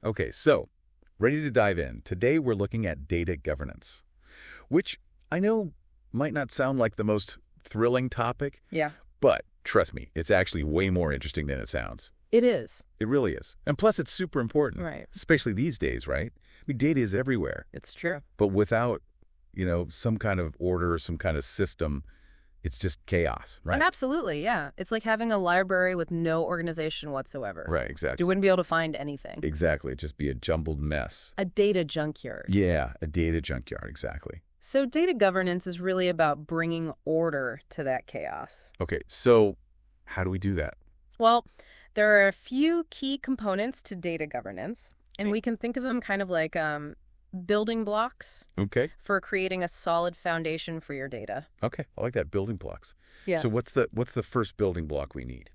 Okay, so ready to dive in. Today we're looking at data governance, which I know might not sound like the most thrilling topic, Yeah. but trust me, it's actually way more interesting than it sounds. It is. It really is. And plus, it's super important, Right. especially these days, right? I mean, data is everywhere, It's true. but without, some kind of order, some kind of system, it's just chaos, right? And absolutely, yeah. It's like having a library with no organization whatsoever. Right, exactly. You wouldn't be able to find anything. Exactly. It'd just be a jumbled mess. A data junkyard. Yeah, a data junkyard, exactly. So data governance is really about bringing order to that chaos. Okay, so how do we do that? Well, there are a few key components to data governance, and we can think of them kind of like building blocks Okay, for creating a solid foundation for your data. okay. I like that, building blocks. Yeah. So what's the first building block we need?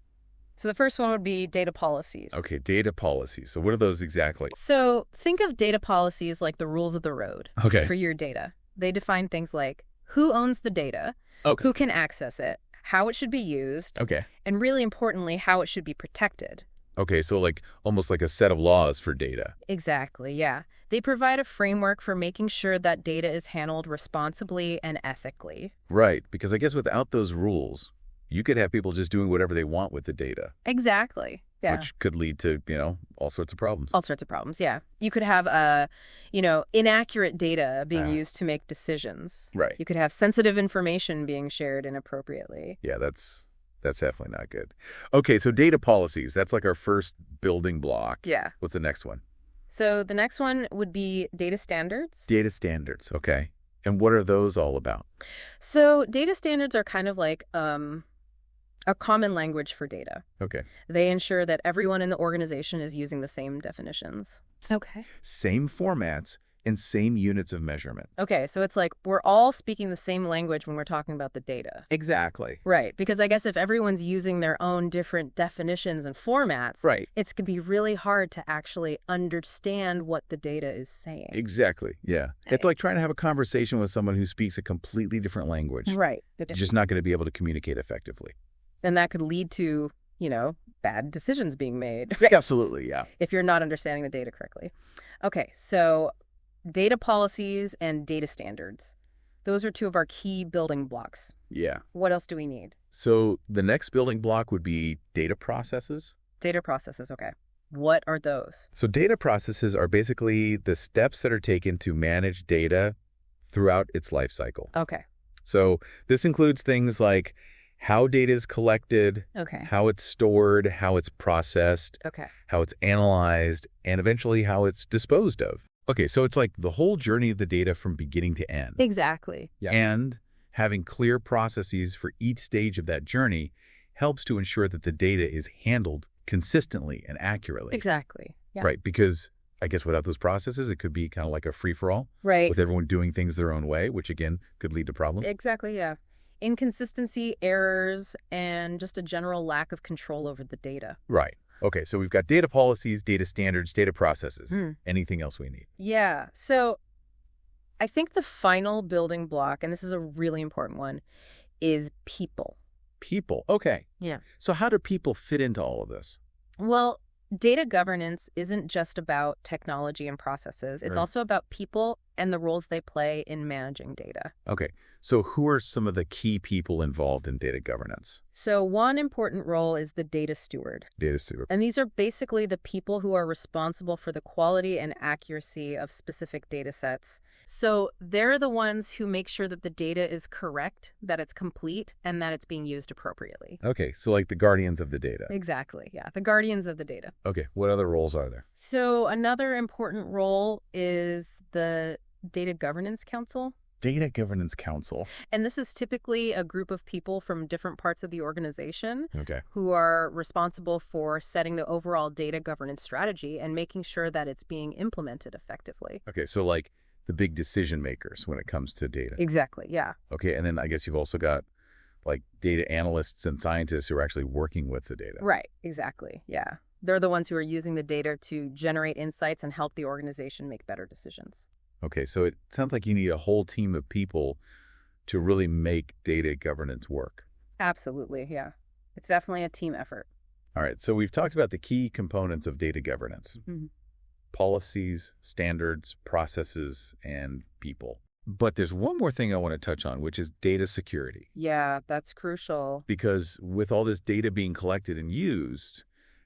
So the first one would be data policies. Okay, data policies. So what are those exactly? So think of data policies like the rules of the road Okay. for your data. They define things like who owns the data, Okay. who can access it, how it should be used, Okay. and really importantly, how it should be protected. Okay, so almost like a set of laws for data. Exactly, yeah. They provide a framework for making sure that data is handled responsibly and ethically. Right, because I guess without those rules, you could have people just doing whatever they want with the data, Exactly, yeah. which could lead to, all sorts of problems. All sorts of problems, yeah. You could have, inaccurate data being used to make decisions. Right. You could have sensitive information being shared inappropriately. Yeah, that's definitely not good. Okay, so data policies, that's like our first building block. Yeah. What's the next one? So the next one would be data standards. Data standards, okay. And what are those all about? So data standards are kind of like a common language for data. Okay. They ensure that everyone in the organization is using the same definitions. Okay. Same formats and same units of measurement. Okay, so it's like we're all speaking the same language when we're talking about the data. Exactly. Right, because I guess if everyone's using their own different definitions and formats, Right. it's going to be really hard to actually understand what the data is saying. Exactly, yeah. It's like trying to have a conversation with someone who speaks a completely different language. Right. You're just not going to be able to communicate effectively. And that could lead to, bad decisions being made. Absolutely, yeah. If you're not understanding the data correctly. Okay, so data policies and data standards. Those are two of our key building blocks. Yeah. What else do we need? So the next building block would be data processes. Data processes, okay. What are those? So data processes are basically the steps that are taken to manage data throughout its life cycle. Okay. So this includes things like how data is collected, Okay. how it's stored, how it's processed, Okay. how it's analyzed, and eventually how it's disposed of. Okay, so it's like the whole journey of the data from beginning to end. Exactly. Yeah. And having clear processes for each stage of that journey helps to ensure that the data is handled consistently and accurately. Exactly. Yeah. Right, because I guess without those processes, it could be kind of like a free-for-all. Right. With everyone doing things their own way, which again could lead to problems. Exactly, yeah. Inconsistency, errors, and just a general lack of control over the data. Right. Okay, so we've got data policies, data standards, data processes. Anything else we need? Yeah. So I think the final building block, and this is a really important one, is people. People. Okay. Yeah. So how do people fit into all of this? Well, data governance isn't just about technology and processes. It's Right. also about people and the roles they play in managing data. Okay, so who are some of the key people involved in data governance? So one important role is the data steward. Data steward. And these are basically the people who are responsible for the quality and accuracy of specific data sets. So they're the ones who make sure that the data is correct, that it's complete, and that it's being used appropriately. Okay, so like the guardians of the data. Exactly, yeah. The guardians of the data. Okay, what other roles are there? So another important role is the Data Governance Council. Data Governance Council. And this is typically a group of people from different parts of the organization Okay. who are responsible for setting the overall data governance strategy and making sure that it's being implemented effectively. Okay, so like the big decision makers when it comes to data. Exactly, yeah. Okay, and then I guess you've also got like data analysts and scientists who are actually working with the data. Right, exactly, yeah. They're the ones who are using the data to generate insights and help the organization make better decisions. Okay, so it sounds like you need a whole team of people to really make data governance work. Absolutely, yeah. It's definitely a team effort. All right, so we've talked about the key components of data governance. Mhm. policies, standards, processes, and people. But there's one more thing I want to touch on, which is data security. Yeah, that's crucial. Because with all this data being collected and used,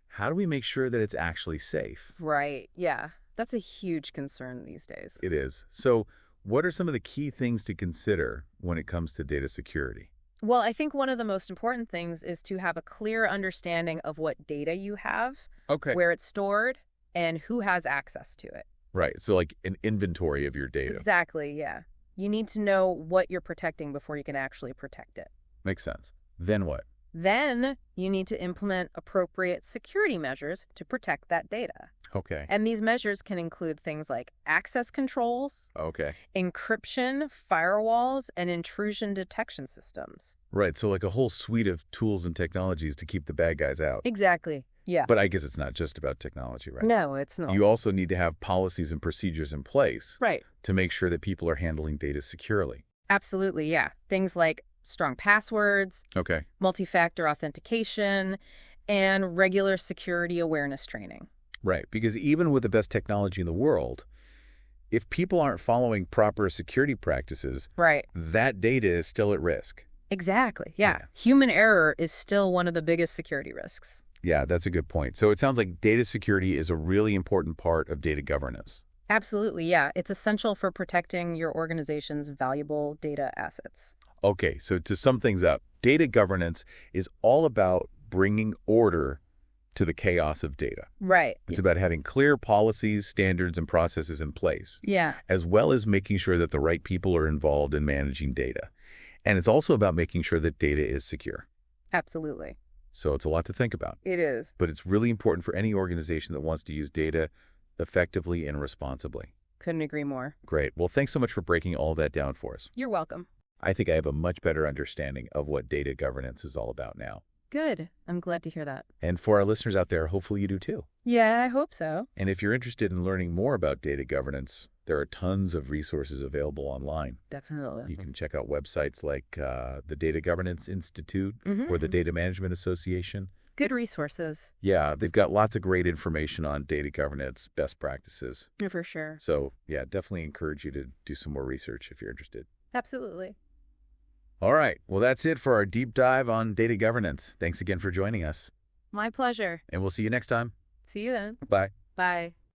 how do we make sure that it's actually safe? Right, yeah. That's a huge concern these days. It is. So what are some of the key things to consider when it comes to data security? Well, I think one of the most important things is to have a clear understanding of what data you have, Okay. where it's stored, and who has access to it. Right. So like an inventory of your data. Exactly, yeah. You need to know what you're protecting before you can actually protect it. Makes sense. Then what? Then you need to implement appropriate security measures to protect that data. Okay. And these measures can include things like access controls, Okay. encryption, firewalls, and intrusion detection systems. Right. So like a whole suite of tools and technologies to keep the bad guys out. Exactly, yeah. But I guess it's not just about technology, right? No, it's not. You also need to have policies and procedures in place Right. to make sure that people are handling data securely. Absolutely, yeah. Things like strong passwords, Okay. multi-factor authentication, and regular security awareness training. Right. Because even with the best technology in the world, if people aren't following proper security practices, Right. that data is still at risk. Exactly, yeah. Yeah. Human error is still one of the biggest security risks. Yeah, that's a good point. So it sounds like data security is a really important part of data governance. Absolutely, yeah. It's essential for protecting your organization's valuable data assets. Okay, so to sum things up, data governance is all about bringing order to the chaos of data. Right. It's about having clear policies, standards, and processes in place, Yeah. as well as making sure that the right people are involved in managing data. And it's also about making sure that data is secure. Absolutely. So it's a lot to think about. It is. But it's really important for any organization that wants to use data effectively and responsibly. Couldn't agree more. Great. Well, thanks so much for breaking all that down for us. You're welcome. I think I have a much better understanding of what data governance is all about now. Good. I'm glad to hear that. And for our listeners out there, hopefully you do too. Yeah, I hope so. And if you're interested in learning more about data governance, there are tons of resources available online. Definitely. You can check out websites like the Data Governance Institute or the Data Management Association. Good resources. Yeah, they've got lots of great information on data governance, best practices. For sure. So, yeah, definitely encourage you to do some more research if you're interested. Absolutely. All right. Well, that's it for our deep dive on data governance. Thanks again for joining us. My pleasure. And we'll see you next time. See you then. Bye. Bye.